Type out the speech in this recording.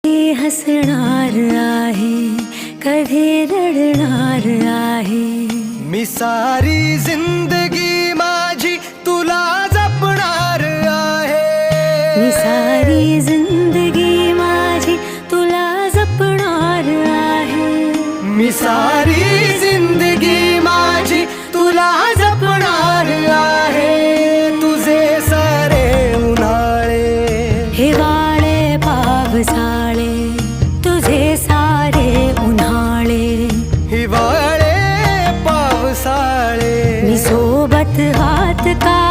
हसणार आहे, कधी रडणार आहे। मी सारी जिंदगी माझी तुला जपणार आहे। मी सारी जिंदगी माझी तुला जपणार आहे। मी सारी जिंदगी माझी तुला जपणार आहे। तुझे सारे उन्हाळे हिवाळे पावसाळे, तुझे सारे उन्हाळे हिवाळे पावसाळे, मी सोबत हात का